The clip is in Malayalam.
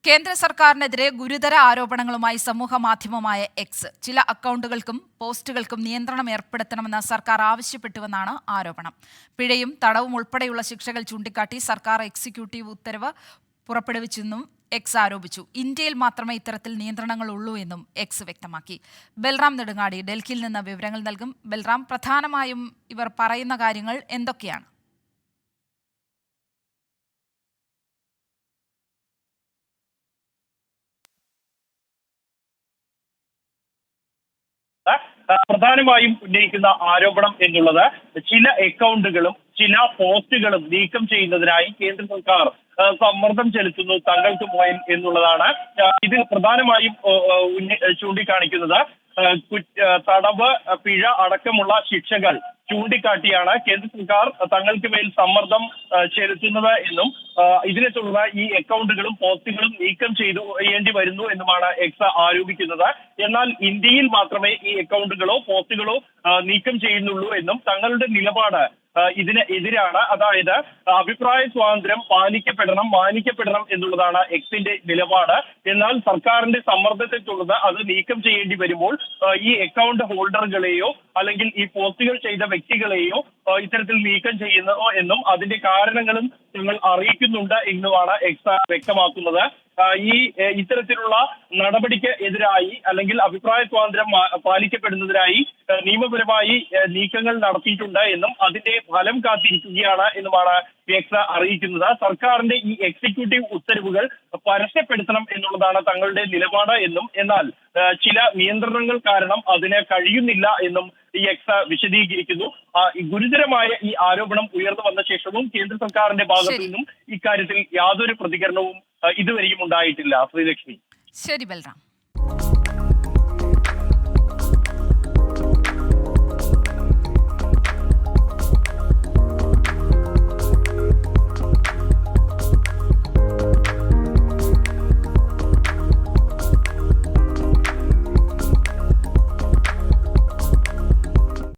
കേന്ദ്ര സർക്കാരിനെതിരെ ഗുരുതര ആരോപണങ്ങളുമായി സമൂഹ മാധ്യമമായ എക്സ് ചില അക്കൗണ്ടുകൾക്കും പോസ്റ്റുകൾക്കും നിയന്ത്രണം ഏർപ്പെടുത്തണമെന്ന് സർക്കാർ ആവശ്യപ്പെട്ടുവെന്നാണ് ആരോപണം. പിഴയും തടവും ഉൾപ്പെടെയുള്ള ശിക്ഷകൾ ചൂണ്ടിക്കാട്ടി സർക്കാർ എക്സിക്യൂട്ടീവ് ഉത്തരവ് പുറപ്പെടുവിച്ചെന്നും എക്സ് ആരോപിച്ചു. ഇന്ത്യയിൽ മാത്രമേ ഇത്തരത്തിൽ നിയന്ത്രണങ്ങൾ ഉള്ളൂ എന്നും എക്സ് വ്യക്തമാക്കി. ബൽറാം നെടുങ്ങാടി ഡൽഹിയിൽ നിന്ന് വിവരങ്ങൾ നൽകും. ബൽറാം, പ്രധാനമായും ഇവർ പറയുന്ന കാര്യങ്ങൾ എന്തൊക്കെയാണ്? പ്രധാനമായും ഉന്നയിക്കുന്ന ആരോപണം എന്നുള്ളത് ചില അക്കൗണ്ടുകളും ചില പോസ്റ്റുകളും നീക്കം ചെയ്യുന്നതിനായി കേന്ദ്ര സർക്കാർ സമ്മർദ്ദം ചെലുത്തുന്നു തങ്ങൾക്ക് മേൽ എന്നുള്ളതാണ്. ഇതിൽ പ്രധാനമായും ചൂണ്ടിക്കാണിക്കുന്നത് തടവ്, പിഴ അടക്കമുള്ള ശിക്ഷകൾ ചൂണ്ടിക്കാട്ടിയാണ് കേന്ദ്ര സർക്കാർ തങ്ങൾക്ക് മേൽ സമ്മർദ്ദം ചെലുത്തുന്നത് എന്നും ഇതിനെ തുടർന്ന് ഈ അക്കൗണ്ടുകളും പോസ്റ്റുകളും നീക്കം ചെയ്യേണ്ടി വരുന്നു എന്നുമാണ് എക്സ് ആരോപിക്കുന്നത്. എന്നാൽ ഇന്ത്യയിൽ മാത്രമേ ഈ അക്കൗണ്ടുകളോ പോസ്റ്റുകളോ നീക്കം ചെയ്യുന്നുള്ളൂ എന്നും തങ്ങളുടെ നിലപാട് ഇതിന് എതിരാണ്. അതായത് അഭിപ്രായ സ്വാതന്ത്ര്യം മാനിക്കപ്പെടണം എന്നുള്ളതാണ് എക്സിന്റെ നിലപാട്. എന്നാൽ സർക്കാരിന്റെ സമ്മർദ്ദത്തെ തുടർന്ന് അത് നീക്കം ചെയ്യേണ്ടി വരുമ്പോൾ ഈ അക്കൗണ്ട് ഹോൾഡറുകളെയോ അല്ലെങ്കിൽ ഈ പോസ്റ്റുകൾ ചെയ്ത വ്യക്തികളെയോ ഇത്തരത്തിൽ നീക്കം ചെയ്യുന്നു എന്നും അതിന്റെ കാരണങ്ങളും ഞങ്ങൾ അറിയിക്കുന്നുണ്ട് എന്നുമാണ് എക്സ് വ്യക്തമാക്കുന്നത്. ഈ ഇത്തരത്തിലുള്ള നടപടിക്ക് എതിരായി അല്ലെങ്കിൽ അഭിപ്രായ സ്വാതന്ത്ര്യം പാലിക്കപ്പെടുന്നതിനായി നിയമപരമായി നീക്കങ്ങൾ നടത്തിയിട്ടുണ്ട് എന്നും അതിന്റെ ഫലം കാത്തിരിക്കുകയാണ് എന്നുമാണ് എക്സ് അറിയിക്കുന്നത്. സർക്കാരിന്റെ ഈ എക്സിക്യൂട്ടീവ് ഉത്തരവുകൾ പരസ്യപ്പെടുത്തണം എന്നുള്ളതാണ് തങ്ങളുടെ നിലപാട് എന്നും, എന്നാൽ ചില നിയന്ത്രണങ്ങൾ കാരണം അതിന് കഴിയുന്നില്ല എന്നും ഈ എക്സ് വിശദീകരിക്കുന്നു. ഗുരുതരമായ ഈ ആരോപണം ഉയർന്നു വന്ന ശേഷവും കേന്ദ്ര സർക്കാരിന്റെ ഭാഗത്തു നിന്നും ഇക്കാര്യത്തിൽ യാതൊരു പ്രതികരണവും ഇതുവരെയും ഉണ്ടായിട്ടില്ല. ശ്രീലക്ഷ്മി. ശരി ബൽറാം.